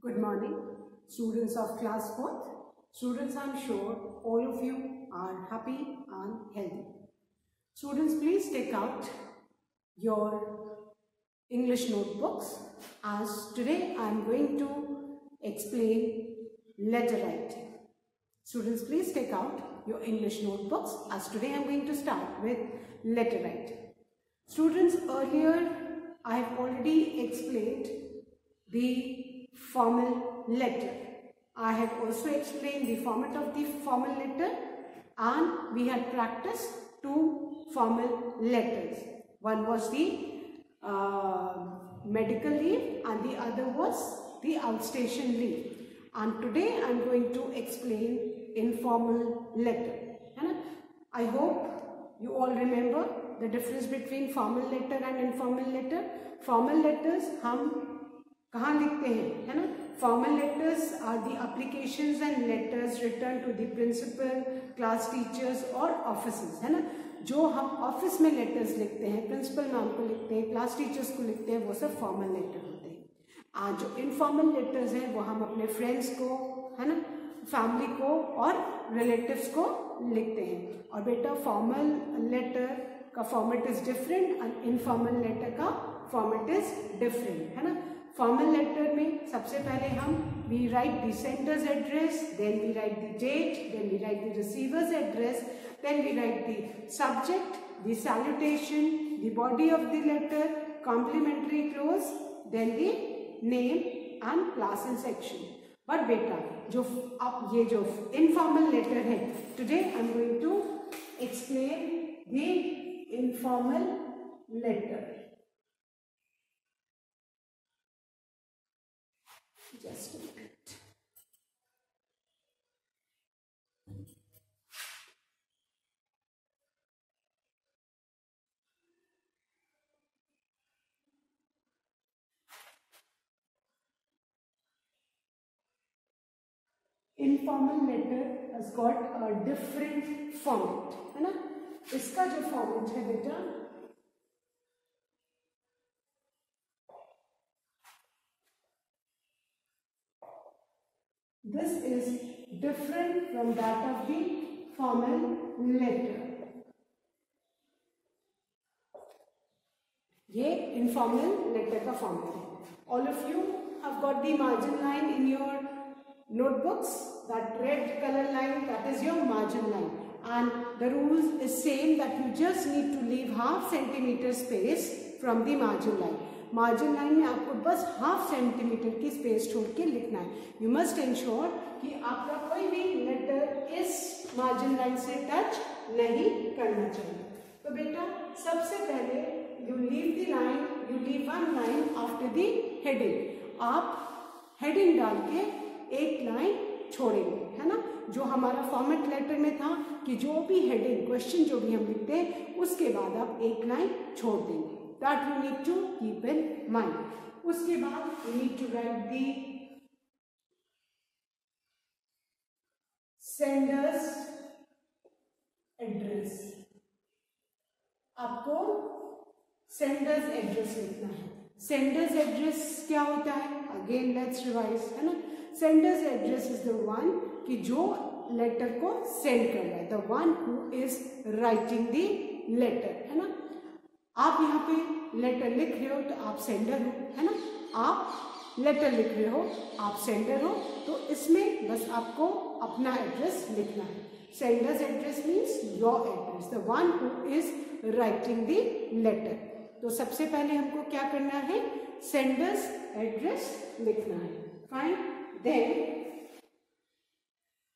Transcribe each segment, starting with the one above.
Good morning, students of class 4th. Students, I am sure all of you are happy and healthy. Students, please take out your English notebooks as today I am going to explain letter writing. Students, please take out your English notebooks as today I am going to start with letter writing. Students, earlier I have already explained the formal letter. I have also explained the format of the formal letter, and we had practiced two formal letters. One was the medical leave and the other was the outstation leave. And today I am going to explain informal letter. I hope you all remember the difference between formal letter and informal letter. Formal letters हम कहाँ लिखते हैं, है ना? Formal letters are the applications and letters written to the principal, class teachers और offices, है ना? जो हम ऑफिस में लेटर्स लिखते हैं, प्रिंसिपल मैम को लिखते हैं, क्लास टीचर्स को लिखते हैं, वो सब फॉर्मल लेटर होते हैं. आज जो इनफॉर्मल लेटर्स हैं वो हम अपने फ्रेंड्स को, है ना, फैमिली को और रिलेटिव्स को लिखते हैं. और बेटा फॉर्मल लेटर का फॉर्मेट इज डिफरेंट और इनफॉर्मल लेटर का फॉर्मेट इज डिफरेंट, है ना. फॉर्मल लेटर में सबसे पहले हम we write the sender's address, then we write the date, then we write the receiver's address, then we write the subject, the salutation, the body of the letter, complimentary close, then the name and class and section. But बेटा जो अब ये जो informal letter है, today I am going to explain the informal letter. Just a minute. Informal letter has got a different format, है ना. इसका जो फॉर्मेट है बेटा, this is different from that of the formal letter. ये informal letter का format है. All of you have got the margin line in your notebooks. That red color line, that is your margin line. And the rules is same that you just need to leave half centimeter space from the margin line. Margin line में आपको बस half centimetre की space छोड़ के लिखना है. You must ensure कि आपका कोई भी लेटर इस मार्जिन लाइन से टच नहीं करना चाहिए. तो बेटा सबसे पहले you leave the line, you leave one line after the heading. आप हेडिंग डाल के एक लाइन छोड़ेंगे, है ना. जो हमारा फॉर्मेट लेटर में था कि जो भी हेडिंग क्वेश्चन जो भी हम लिखते हैं उसके बाद आप एक लाइन छोड़ देंगे. That you need to keep in mind. उसके बाद you need to write the sender's address. आपको sender's address लिखना है. Sender's address क्या होता है? Again let's revise, है ना. Sender's address is the one कि जो लेटर को सेंड कर रहा है, the one who is writing the letter, है ना. आप यहाँ पे लेटर लिख रहे हो तो आप सेंडर हो, है ना. आप लेटर लिख रहे हो, आप सेंडर हो, तो इसमें बस आपको अपना एड्रेस लिखना है. Sender's address means your address, the one who is writing the letter. तो सबसे पहले हमको क्या करना है? सेंडर्स एड्रेस लिखना है. फाइन. देन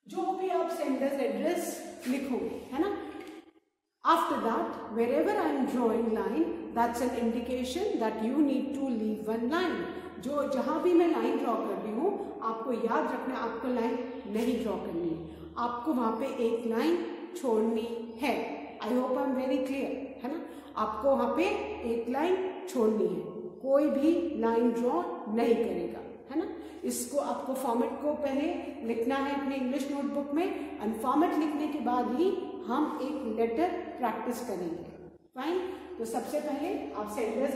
जो भी आप सेंडर्स एड्रेस लिखोगे, है ना, after that wherever I am drawing line, that's an indication that you need to leave one line. जो जहाँ भी मैं लाइन ड्रॉ कर रही हूँ आपको याद रखना है, आपको लाइन नहीं ड्रॉ करनी है, आपको वहाँ पे एक लाइन छोड़नी है. I hope I am very clear, है ना. आपको वहाँ पे एक लाइन छोड़नी है, कोई भी लाइन ड्रॉ नहीं करेगा, है ना. इसको आपको फॉर्मेट को पहले लिखना है अपने इंग्लिश नोटबुक में, एंड फॉर्मेट लिखने के बाद ही हम एक लेटर प्रैक्टिस करेंगे. फाइन. तो सबसे पहले आप Sanders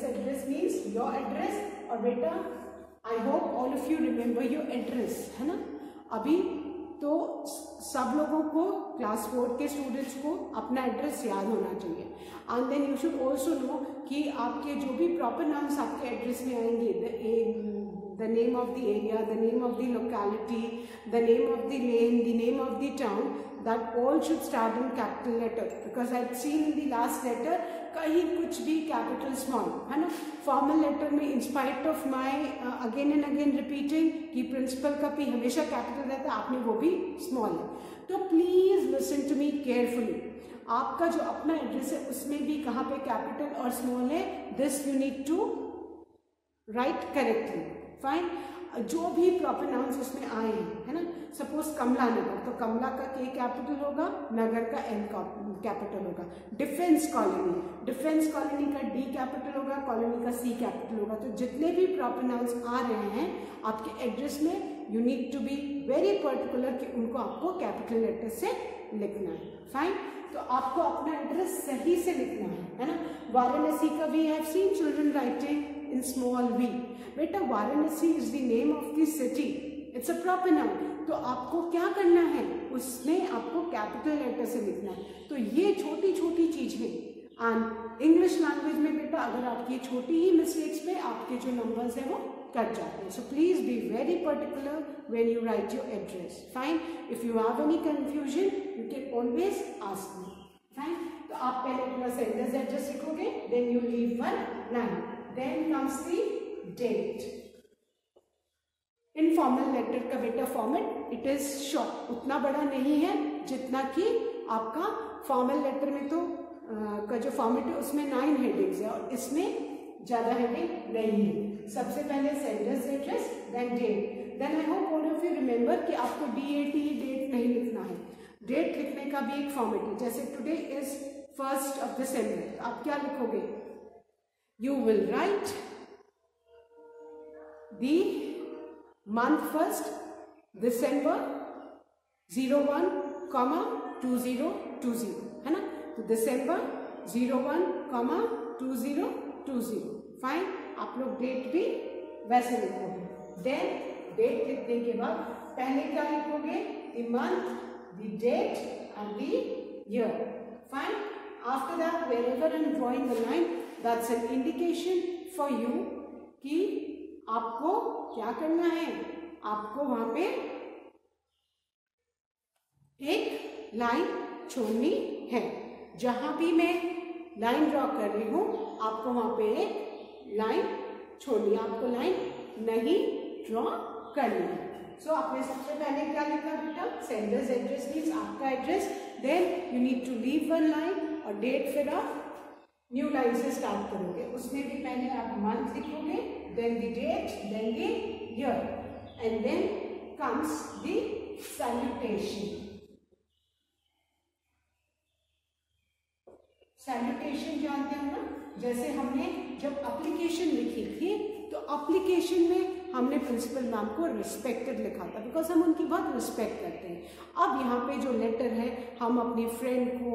address means your address, और बेटा आई hope all of you remember your address, है ना। अभी तो सब लोगों को, क्लास 4 के स्टूडेंट्स को अपना एड्रेस याद होना चाहिए। And then you should also know कि आपके जो भी प्रॉपर नाम्स आपके एड्रेस में आएंगे, the name of the area, the name of the locality, the name of the lane, the name of the town, that all should start in capital letter, because I've seen in the last letter कहीं कुछ भी capital small, है ना। formal letter में in spite of my again and again repeating कि principal का भी हमेशा capital रहता है, आपने वो भी small है। तो please listen to me carefully, आपका जो अपना एड्रेस है उसमें भी कहाँ पे कैपिटल और स्मॉल है, this you need to write correctly. Fine, जो भी प्रॉपर नाउन्स उसमें आए हैं, है ना। सपोज कमला नगर, तो कमला का के कैपिटल होगा, नगर का एन कैपिटल होगा। डिफेंस कॉलोनी, डिफेंस कॉलोनी का डी कैपिटल होगा, कॉलोनी का सी कैपिटल होगा। तो जितने भी प्रॉपर नाउन्स आ रहे हैं आपके एड्रेस में, you need to be very particular कि उनको आपको कैपिटल लेटर से लिखना है। फाइन, तो आपको अपना एड्रेस सही से लिखना है ना। वाराणसी का we have seen children writing in small v. बेटा Varanasi is the name of the city, it's a proper noun. तो आपको क्या करना है, उसमें आपको कैपिटल लेटर से लिखना है। तो ये छोटी छोटी चीजें, एंड इंग्लिश लैंग्वेज में बेटा अगर आपकी छोटी ही मिस्टेक्स पे आपके जो नंबर्स हैं वो कट जाते हैं। So please be very particular when you write your address. Fine, if you have any confusion you can always ask me. Fine, तो आप पहले अपना सेंटेंस एड्रेस लिखोगे, then you leave one line, then comes the date. Informal letter का बेटा format it is short, उतना बड़ा नहीं है जितना कि आपका फॉर्मल लेटर में तो का जो फॉर्मेट है उसमें 9 हेडिंग्स है और इसमें ज्यादा हेडिंग नहीं है। सबसे पहले sender's address, then date. Then I hope all of you remember कि आपको DAT डेट नहीं लिखना है। डेट लिखने का भी एक फॉर्मेट है, जैसे today is 1st of December, तो आप क्या लिखोगे, you will right the month 1st December 01,2020, है ना। तो December 01,2020। फाइन, आप लोग डेट भी वैसे लिखोगे। देन डेट लिखने के बाद पहले क्या लिखोगे, the month, the date and the year. Fine, after that wherever I'm drawing the line, that's an indication for you कि आपको क्या करना है, आपको वहां पे एक लाइन छोड़नी है। जहां भी मैं लाइन ड्रॉ कर रही हूं आपको वहां पे एक लाइन छोड़नी है, आपको लाइन नहीं ड्रॉ करनी है। सो आपने सबसे पहले क्या लिखा बेटा, सेंडर्स एड्रेस मीन्स आपका address, then you need to leave one line और डेट फिर आप न्यू लाइन से स्टार्ट करोगे। उसमें भी पहले आप मंथ लिखोगे, then the date, then the year, and then comes the salutation. Salutation जानते हो ना, जैसे हमने जब एप्लीकेशन लिखी थी तो एप्लीकेशन में हमने प्रिंसिपल मैम को रिस्पेक्टेड लिखा था, बिकॉज हम उनकी बहुत रिस्पेक्ट करते हैं। अब यहाँ पे जो लेटर है हम अपनी फ्रेंड को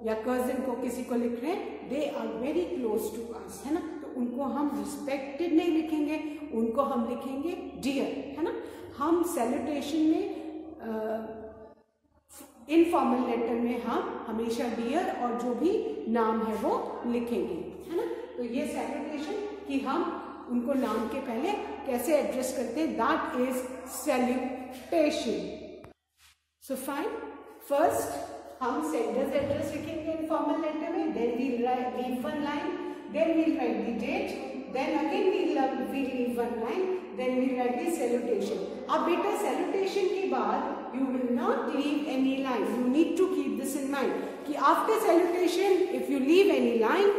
या कजिन को किसी को लिख रहे हैं, they are very close to us, है ना। उनको हम रिस्पेक्टेड नहीं लिखेंगे, उनको हम लिखेंगे डियर, है ना। हम सैल्यूटेशन में इनफॉर्मल लेटर में हम हमेशा डियर और जो भी नाम है वो लिखेंगे, है ना। तो ये सैल्यूटेशन कि हम उनको नाम के पहले कैसे एड्रेस करते हैं, that is salutation. So fine, first हम सेंडर्स एड्रेस लिखेंगे इनफॉर्मल लेटर में, then we leave one line, then we'll write the date, then again we'll leave one line, then we'll write the salutation. अब बेटा salutation के बाद you will not leave any line, you need to keep this in mind कि after salutation if you leave any line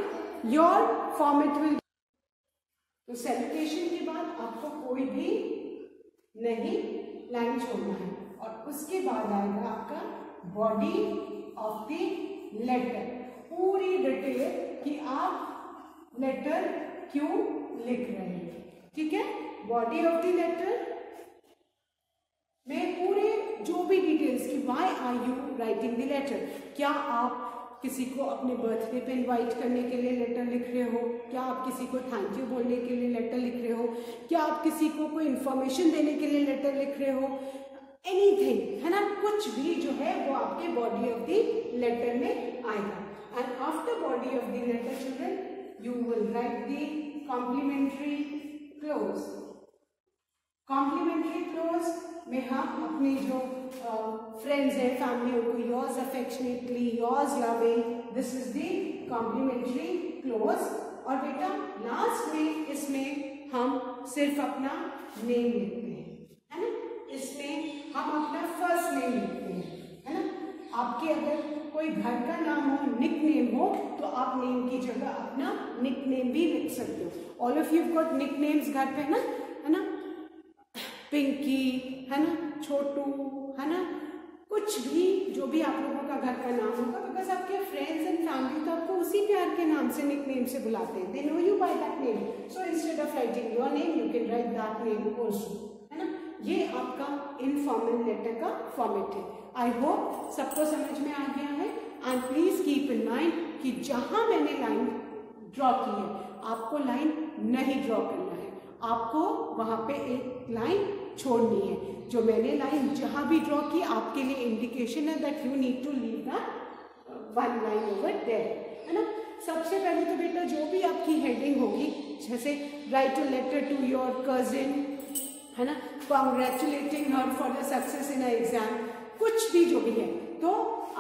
your format will, तो salutation के बाद आपको कोई भी नहीं लाइन छोड़ना है और उसके बाद आएगा आपका body of the letter, पूरी डिटेल कि आप लेटर क्यों लिख रहे हैं, ठीक है। बॉडी ऑफ द लेटर में पूरे जो भी डिटेल्स कि why are you writing the letter, क्या आप किसी को अपने बर्थडे पे इनवाइट करने के लिए लेटर लिख रहे हो? क्या आप किसी को थैंक यू बोलने के लिए लेटर लिख रहे हो? क्या आप किसी को कोई इन्फॉर्मेशन देने के लिए लेटर लिख रहे हो? एनीथिंग, है ना, कुछ भी जो है वो आपके बॉडी ऑफ द लेटर में आएगा. And after body of the letter children you will write the complimentary close. Complimentary close में हम अपने जो फ्रेंड्स हैं, फैमिली, उनको yours affectionately, yours loving, this is the complimentary close. और बेटा लास्ट में इसमें हम सिर्फ अपना नेम लिखते हैं, है ना. इसमें हम अपना फर्स्ट नेम लिखते हैं, है ना. आपके अगर कोई घर का नाम हो, निक नेम हो, तो आप नेम की जगह अपना निक नेम भी लिख सकते हो. All of you got nick names घर पे ना, है ना. पिंकी, है ना, छोटू, है ना, कुछ भी जो भी आप लोगों का घर का नाम होगा, बिकॉज आपके फ्रेंड्स एंड फैमिली तो आपको उसी प्यार के नाम से निक नेम से बुलाते हैं. They know you by that name. So instead of writing your name you can write that name also, है ना. ये आपका इनफॉर्मल लेटर का फॉर्मेट है. आई होप सबको समझ में आ गया है. And please keep in mind कि जहां मैंने लाइन ड्रॉ की है, आपको लाइन नहीं ड्रॉ करना है. आपको वहां पे एक लाइन छोड़नी है. जो मैंने लाइन जहां भी ड्रॉ की, आपके लिए इंडिकेशन है that you need to leave that one line over there, है ना. सबसे पहले तो बेटा जो भी आपकी हेडिंग होगी, जैसे write a letter to your cousin, है ना, congratulating her for the success in a exam, कुछ भी जो भी है, तो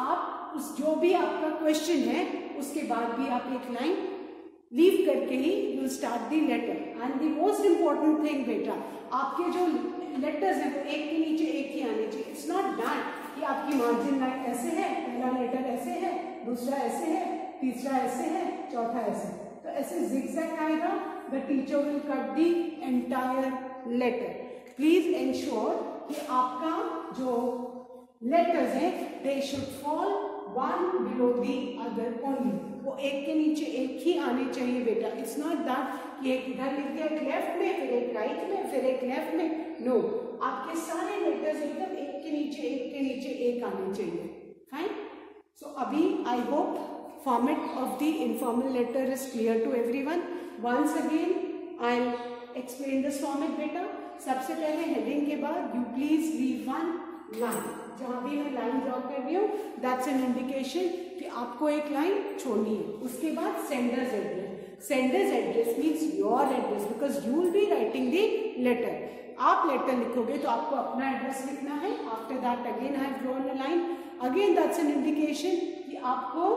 आप उस जो भी आपका क्वेश्चन है उसके बाद भी आप एक लाइन लीव करके ही you start the letter. And the most important thing बेटा, आपके जो लेटर्स हैं वो एक के नीचे एक ही आने चाहिए. इट्स नॉट दैट कि आपकी मार्जिन लाइन ऐसे है, पहला लेटर ऐसे है, दूसरा ऐसे है, तीसरा ऐसे है, चौथा ऐसे. तो ऐसे जिगजैग आएगा. The teacher will cut the entire letter. Please ensure कि आपका जो लेटर्स हैं they should fall one below the other only. वो एक के नीचे एक ही आने चाहिए बेटा. इट्स नॉट दैट कि एक इधर लिख दिया, एक लेफ्ट में, फिर एक राइट में, फिर एक लेफ्ट में. नो, आपके सारे लेटर्स एकदम एक के नीचे एक आने चाहिए. फाइन. सो अभी I hope format of the informal letter is clear to everyone. Once again I explain this format बेटा. सबसे पहले हेडिंग के बाद you please leave one line. जहां भी मैं लाइन ड्रॉ कर रही हूँ दैट्स एन इंडिकेशन कि आपको एक लाइन छोड़नी है. उसके बाद sender's address. Sender's address means your address, because you will be writing the letter. आप लेटर लिखोगे तो आपको अपना एड्रेस लिखना है. After that again I have drawn a line. Again that's an indication कि आपको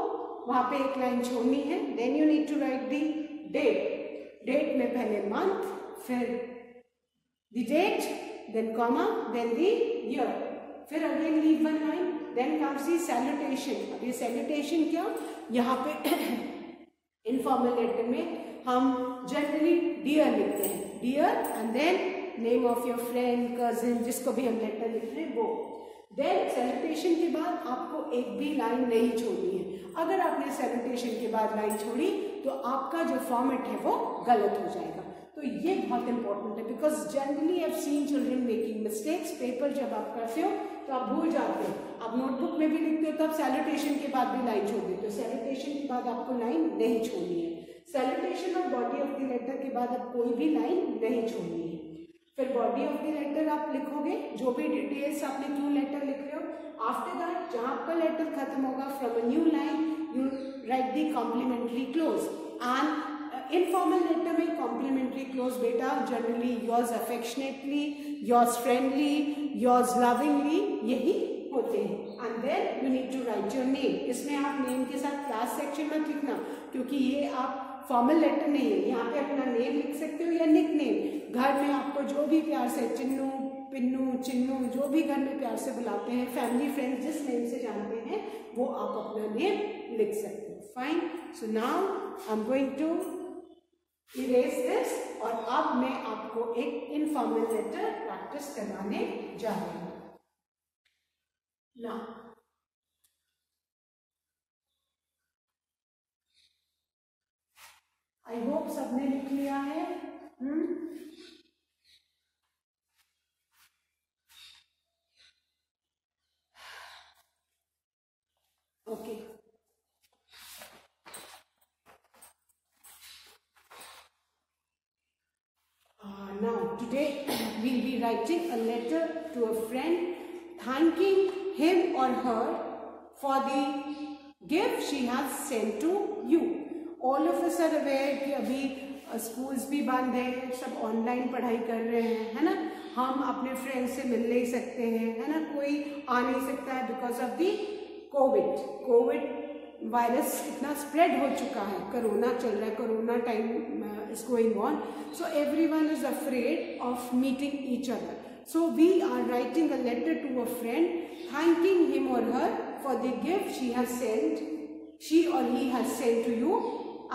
वहां पे एक लाइन छोड़नी है. Then you need to write the date. Date में पहले मंथ, फिर the date, then comma, then the year. फिर again leave one line. Then comes the salutation. अब ये salutation क्या, यहाँ पे informal letter में हम generally dear लिखते हैं. Dear and then name of your friend, cousin, जिसको भी हम letter लिख रहे हैं वो. Then salutation के बाद आपको एक भी लाइन नहीं छोड़नी है. अगर आपने salutation के बाद लाइन छोड़ी तो आपका जो फॉर्मेट है वो गलत हो जाएगा. तो ये बहुत इंपॉर्टेंट है, because generally I have seen children making mistakes. Paper जब आप करते हो तो आप भूल जाते हो. आप नोटबुक में भी लिखते हो तो आप सैल्यूटेशन के बाद भी लाइन छोड़ देते हो. सैल्यूटेशन के बाद आपको लाइन नहीं छोड़नी है. सैल्यूटेशन और बॉडी ऑफ द लेटर के बाद आप कोई भी लाइन नहीं छोड़नी है. फिर बॉडी ऑफ द लेटर आप लिखोगे जो भी डिटेल्स आपने क्यों लेटर लिख रहे हो. आफ्टर दैट जहां आपका लेटर खत्म होगा, from a new line you write the complimentary close. And informal letter में कॉम्प्लीमेंट्री क्लोज बेटा generally yours affectionately, yours friendly, yours lovingly, यही होते हैं. And then you need to write your name. इसमें आप नेम के साथ क्लास सेक्शन मत लिखना, क्योंकि ये आप फॉर्मल लेटर नहीं है. यहाँ पे अपना नेम लिख सकते हो या निक नेम. घर में आपको जो भी प्यार से चिन्नू, पिन्नू, चिन्नू, जो भी घर में प्यार से बुलाते हैं, फैमिली फ्रेंड्स जिस नेम से जानते हैं वो आप अपना नेम लिख सकते हो. Fine. So now I am going to erase this. और अब मैं आपको एक इनफॉर्मल लेटर प्रैक्टिस करवाने जा रही हूं. नाउ आई होप सबने लिख लिया है. Okay. writing a letter to a friend thanking him or her for the gift she has sent to you. All of us are aware कि अभी स्कूल्स भी बंद है, सब ऑनलाइन पढ़ाई कर रहे हैं, है ना. हम अपने फ्रेंड्स से मिल नहीं सकते हैं, है ना, कोई आ नहीं सकता है because of the Covid virus इतना स्प्रेड हो चुका है, कोरोना चल रहा है, corona time is going on, so everyone is afraid of meeting each other. So we are writing a letter to a friend thanking him or her for the gift she or he has sent to you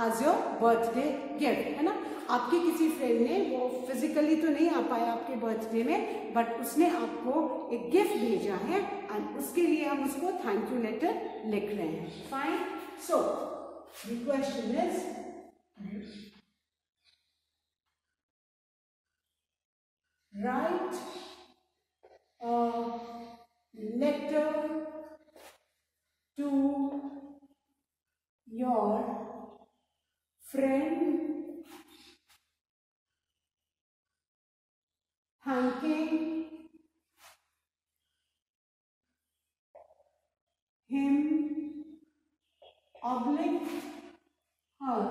as your birthday gift, है ना. आपके किसी friend ने, वो physically तो नहीं आ पाया आपके बर्थडे में, बट उसने आपको एक गिफ्ट भेजा है एंड उसके लिए हम उसको थैंक यू लेटर लिख रहे हैं. Fine. So the question is write a letter to your friend thanking him oblique her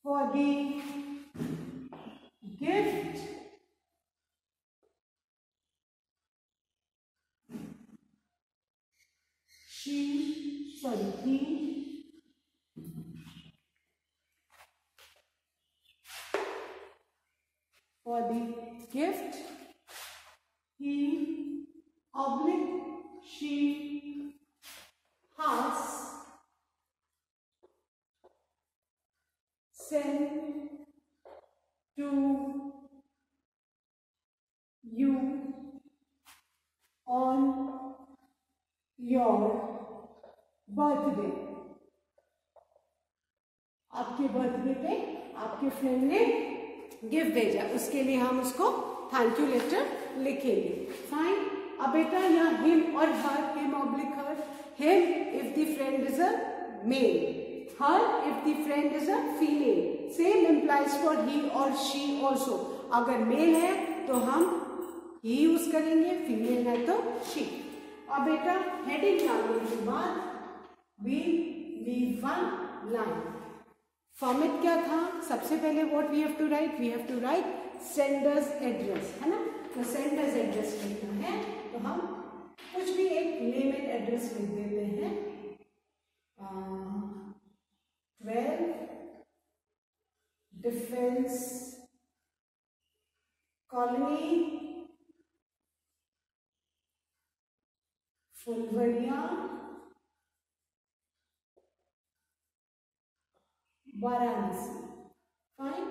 for the gift he for the gift he oblique she has sent to you on your birthday. आपके birthday पे आपके friend ने gift भेजा, उसके लिए हम उसको thank you letter लिखेंगे. फाइन. अब बेटा यहाँ him or her, him oblique her, him if the friend is a male, her if the friend is a female. Same implies for he or she also. अगर mail है तो हम ही use करेंगे, female है तो शी. अब बेटा heading डालने के बाद we leave one line. Format क्या था? सबसे पहले what we have to write? We have to write sender's address, है ना. तो sender's address लिखना है तो हम कुछ भी एक नेम एंड एड्रेस लिख देते हैं. 12 defence colony, Phulwaria, Varanasi. Fine.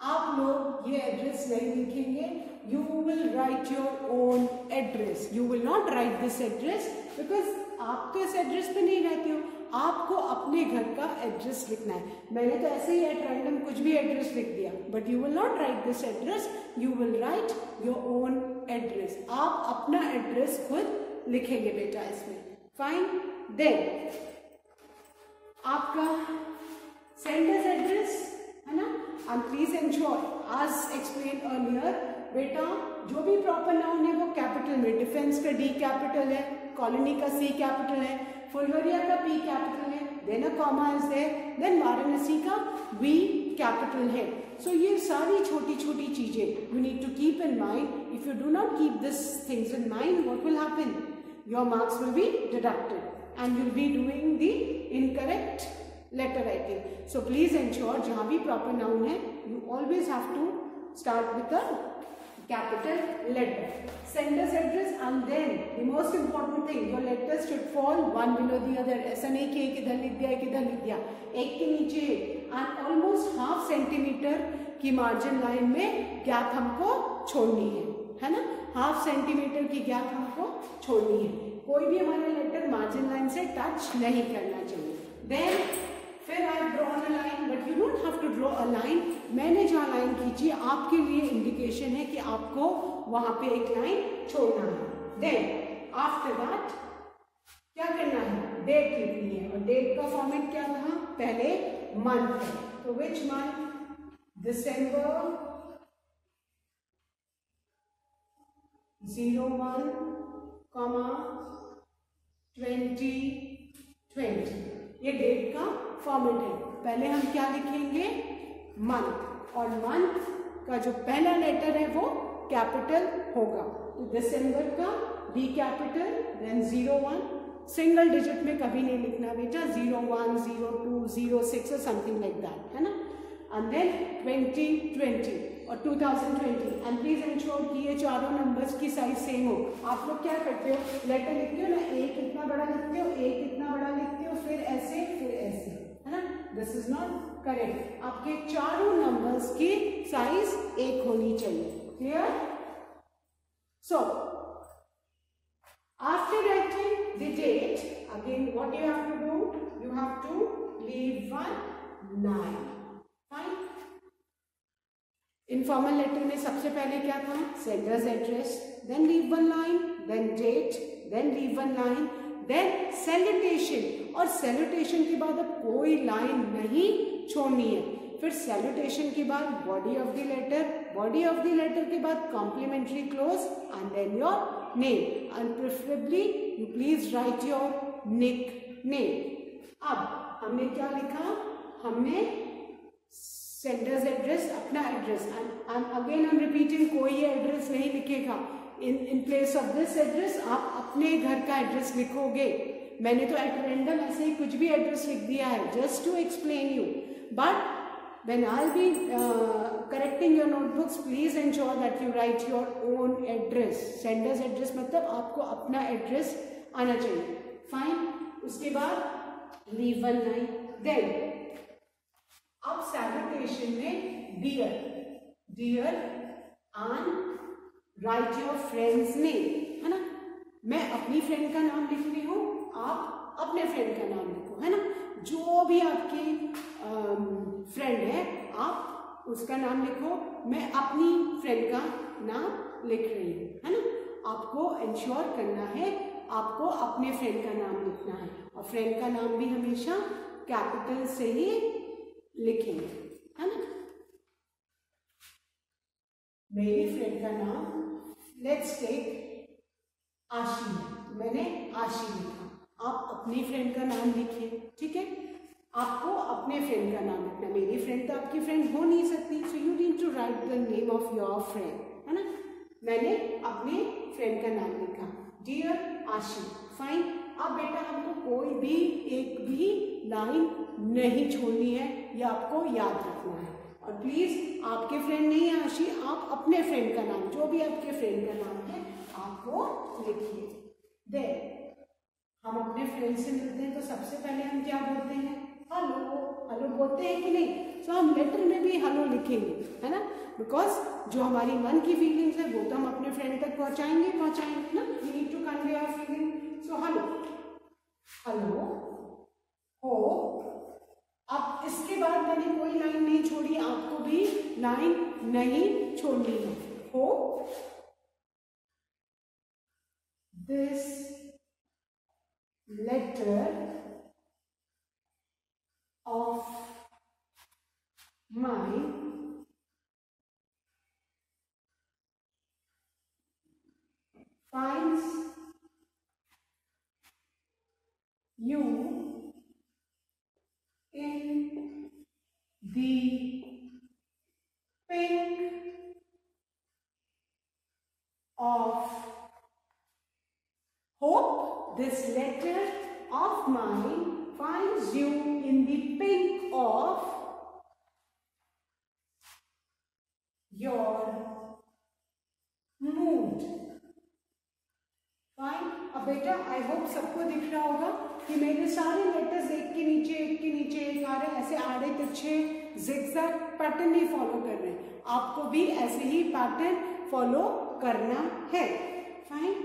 आप लोग ये एड्रेस नहीं लिखेंगे, you will write your own address. You will not write this address because आप तो इस एड्रेस पे नहीं रहते हो, आपको अपने घर का एड्रेस लिखना है. मैंने तो ऐसे ही एट रैंडम कुछ भी एड्रेस लिख दिया, but you will not write this address, you will write your own address. आप अपना एड्रेस खुद लिखेंगे बेटा इसमें. फाइन. देन आपका सेंडर्स एड्रेस, है ना. And please ensure as explain earlier, बेटा जो भी प्रॉपर नाउन है वो कैपिटल में, डिफेंस का डी कैपिटल है, कॉलोनी का सी कैपिटल है, फुलवरिया का पी कैपिटल है, then a comma is there, then Varanasi का वी कैपिटल है. सो ये सारी छोटी छोटी चीजें you need to keep in mind. If you do not keep this things in mind, what will happen? Your marks will be deducted and you will be doing the incorrect letter writing. So please ensure जहाँ भी proper noun है, you always have to start with a capital letter. Sender's address and then the most important thing, your letters should fall one below the other. ऐसा नहीं कि एक इधर लिख दिया, एक इधर लिख दिया, एक के नीचे and almost ½ सेंटीमीटर की मार्जिन लाइन में गैप हमको छोड़नी है ना. ½ सेंटीमीटर की गैप हमको छोड़नी है. कोई भी हमारा लेटर मार्जिन लाइन से टच नहीं करना चाहिए. देन फिर I drawn a line, but you don't have to draw a line. मैंने जहाँ लाइन खींची आपके लिए इंडिकेशन है कि आपको वहां पे एक लाइन छोड़ना है. देन आफ्टर दैट क्या करना है? डेट लिखनी है. और डेट का फॉर्मेट क्या था? पहले मंथ है, तो विच मंथ? दिसंबर 01, 2020 ये डेट का फॉर्मेट है। पहले हम क्या लिखेंगे, मंथ, और मंथ का जो पहला लेटर है वो कैपिटल होगा। तो दिसंबर का D capital, then 01, single digit में कभी नहीं लिखना बेटा, 01, 02, 06 और समथिंग लाइक दैट, है ना। एंड देन 2020 और 2020, एंड प्लीज एंश्योर कि ये चारों नंबर्स की साइज सेम हो। आप लोग क्या करते हो, लेटर लिखते हो ना, एक इतना बड़ा लिखते हो, एक इतना बड़ा लिखते हो, फिर ऐसे, है ना। This is not correct. आपके चारों नंबर्स की साइज एक होनी चाहिए। Clear? So after writing the date, again what you have to do, you have to leave one line. Fine. Informal letter में सबसे पहले क्या था, sender's address, then leave one line, then date, then leave one line, then salutation, और salutation के बाद अब कोई लाइन नहीं छोड़नी है। फिर salutation के बाद body of the letter, body of the letter के बाद complimentary clause, and then your name, and preferably you please write your nickname. अब हमने क्या लिखा, हमने सेंडर्स एड्रेस, अपना एड्रेस, एंड अगेन हम रिपीटिंग, कोई एड्रेस नहीं लिखेगा। In place of this address आप अपने घर का एड्रेस लिखोगे। मैंने तो एट रैंडम ऐसे ही कुछ भी एड्रेस लिख दिया है, just to explain you, but when I'll be correcting your notebooks, please ensure that you write your own address. Sender's address मतलब आपको अपना एड्रेस आना चाहिए। फाइन। उसके बाद leave one line, then अब salutation में dear, dear and write your friend's name, है ना। मैं अपनी फ्रेंड का नाम लिख रही हूँ, आप अपने फ्रेंड का नाम लिखो, है ना। जो भी आपकी फ्रेंड है आप उसका नाम लिखो, मैं अपनी फ्रेंड का नाम लिख रही हूँ, है ना। आपको इंश्योर करना है, आपको अपने फ्रेंड का नाम लिखना है, और फ्रेंड का नाम भी हमेशा कैपिटल से ही लिखेंगे, है ना। मेरी फ्रेंड का नाम, लेट्स टेक आशी, मैंने आशी लिखा, आप अपनी फ्रेंड का नाम लिखिए, ठीक है। आपको अपने फ्रेंड का नाम लिखना, मेरी फ्रेंड तो आपकी फ्रेंड हो नहीं सकती, so you need to write the name of your friend, है ना। मैंने अपने फ्रेंड का नाम लिखा, डियर आशी। फाइन। अब बेटा हमको कोई भी एक भी लाइन नहीं छोड़नी है, ये आपको याद रखना है। और प्लीज आपके फ्रेंड नहीं है आशी, आप अपने फ्रेंड का नाम, जो भी आपके फ्रेंड का नाम है आप वो लिखिए। देन हम अपने फ्रेंड से मिलते हैं तो सबसे पहले हम क्या बोलते हैं, हेलो, हेलो बोलते हैं कि नहीं। सो हम लेटर में भी हेलो लिखेंगे, है ना, बिकॉज जो हमारी मन की फीलिंग्स है वो तो हम अपने फ्रेंड तक पहुंचाएंगे ना। We need to convey our feeling. So hello, hello, हो। अब इसके बाद मैंने कोई लाइन नहीं छोड़ी, आपको भी लाइन नहीं छोड़नी है। हो, this letter of mine finds you in the pink of hope. This letter of mine finds you in the pink of your mood. Fine. अब बेटा आई होप सबको दिख रहा होगा कि मेरे सारे लेटर्स एक के नीचे एक आ रहे हैं, ऐसे आड़े तिरछे जिगजैग पैटर्न ही फॉलो कर रहे हैं। आपको भी ऐसे ही पैटर्न फॉलो करना है। Fine.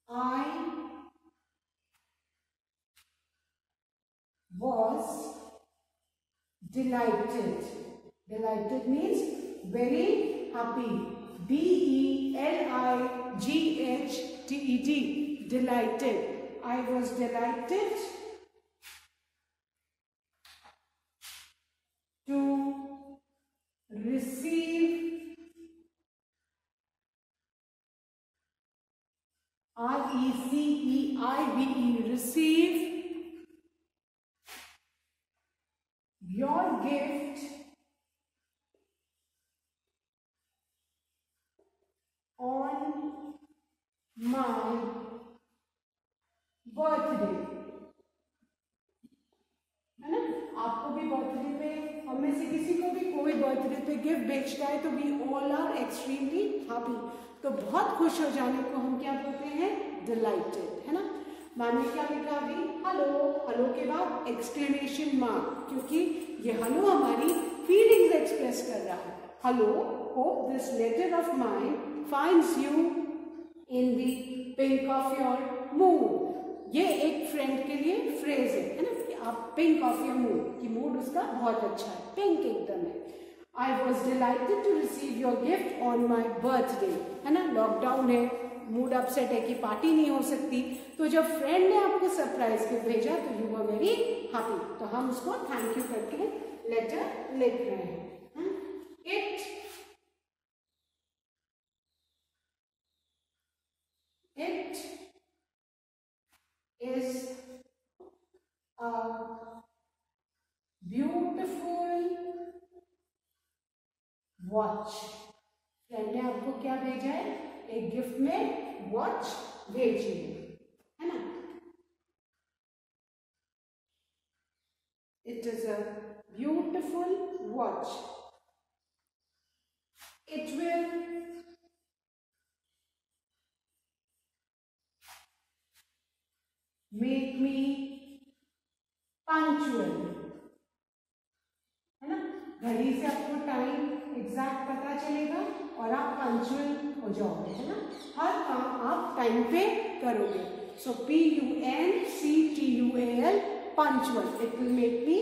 I was delighted. Delighted means very happy. D-E-L-I-G-H-T-E-D. Delighted. I was delighted to receive your gift on my birthday, है ना। आपको भी बर्थडे पे, हम में से किसी को भी कोई बर्थडे पे गिफ्ट बेचता है तो we all are extremely happy. तो बहुत खुश हो जाने को हम क्या बोलते हैं, डिलाइटेड, है ना। मैंने क्या लिखा अभी, हेलो, हेलो के बाद एक्सक्लेमेशन मार्क, क्योंकि ये हेलो हमारी फीलिंग्स एक्सप्रेस कर रहा है। Hello, hope this letter of mine finds you in the pink of your mood. ये एक फ्रेंड के लिए फ्रेज है ना, कि आप पिंक ऑफ योर मूड, कि मूड उसका बहुत अच्छा है, पिंक एकदम है। I was delighted to receive your gift on my birthday, है ना। लॉकडाउन है, मूड अपसेट है कि पार्टी नहीं हो सकती, तो जब फ्रेंड ने आपको सरप्राइज गिफ्ट भेजा तो यू वर वेरी हैप्पी। तो हम उसको थैंक यू करके लेटर लिख रहे हैं। It is a beautiful watch। Friend ने आपको क्या भेजा है, एक गिफ्ट में वॉच भेजी है ना। It is a beautiful watch. It will make me punctual, है ना। घड़ी से आपको टाइम एग्जैक्ट पता चलेगा और आप पंक्चुअल हो जाओगे, है ना। हर काम आप टाइम पे करोगे। सो PUNCTUAL, punctual. It will make me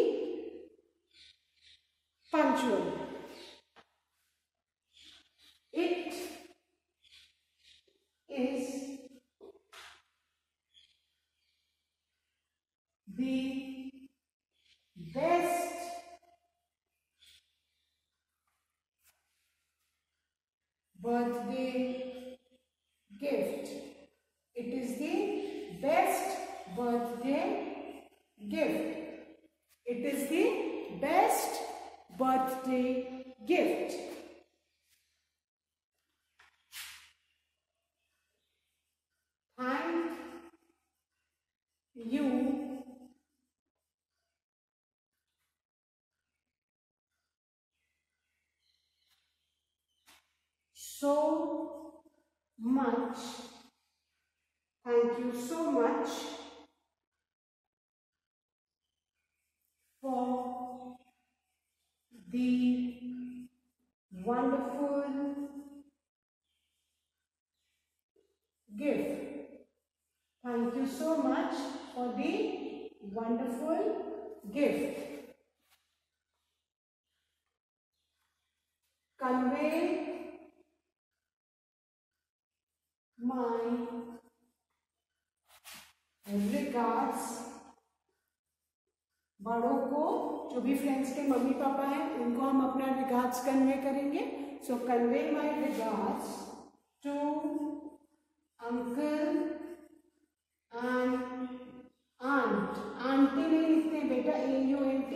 punctual. It is the best birthday gift. It is the best birthday gift. It is the best birthday gift. Thank you so much. Thank you so much for the wonderful gift. Thank you so much for the wonderful gift. Convey my regards। बड़ों को, जो भी friends के mummy papa हैं, उनको हम अपना regards convey करेंगे। So convey my regards to uncle and aunt. Aunty नहीं लिखते बेटा, AUNT,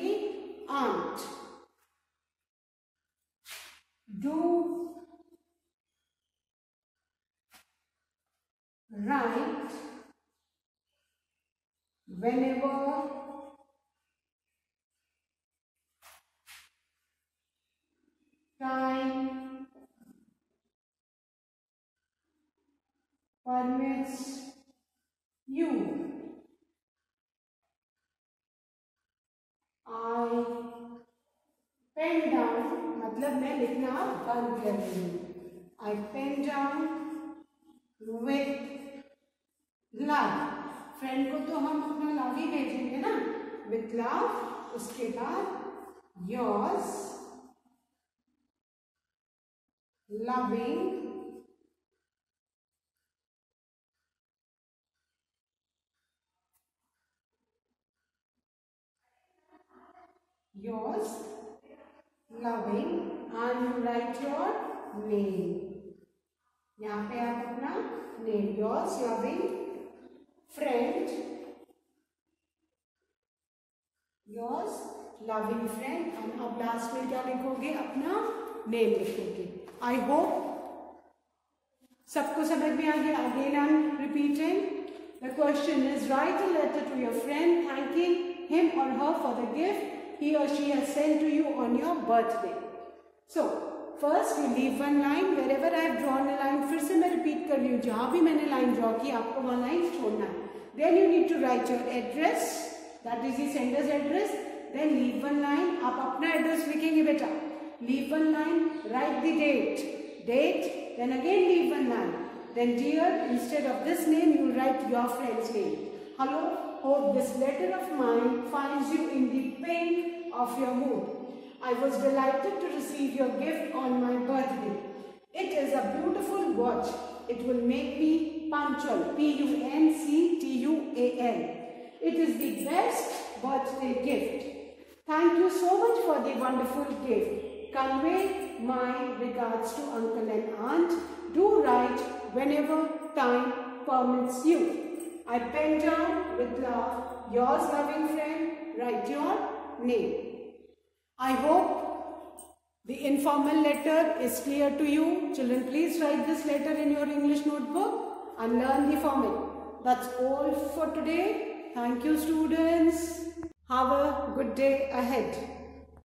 aunt. Do write whenever time permits you। I pen down, मतलब मैं लिखना बंद कर रही हूँ। I pen down with love। Friend को तो हम अपना लव ही भेजेंगे ना, with love। उसके बाद yours loving and you write your name। यहाँ पे आप अपना name, yours loving friend, yours loving friend, and अब लास्ट में क्या लिखोगे? अपना नेम लिखोगे। आई होप सबको समझ में आ गया। Again I am repeating, the question is write a letter to your friend thanking him or her for the gift he or she has sent to you on your birthday. So first you leave one line wherever I have drawn a line. फिर से मैं repeat कर रही हूँ, जहाँ भी मैंने line draw की आपको वहाँ लाइन छोड़ना है। Then you need to write your address, that is the sender's address. Then leave one line, आप अपना एड्रेस लिखेंगे बेटा। Leave one line, write the date, then again leave one line. Then dear, instead of this name you write your friend's name. Hello, hope this letter of mine finds you in the pink of your mood. I was delighted to receive your gift on my birthday. It is a beautiful watch. It will make me punctual. Punctual. It is the best birthday gift. Thank you so much for the wonderful gift. Convey my regards to uncle and aunt. Do write whenever time permits you. I pen down with love, yours loving friend, write your name. I hope the informal letter is clear to you. Children, please write this letter in your English notebook and learn the format. That's all for today. Thank you, students. Have a good day ahead.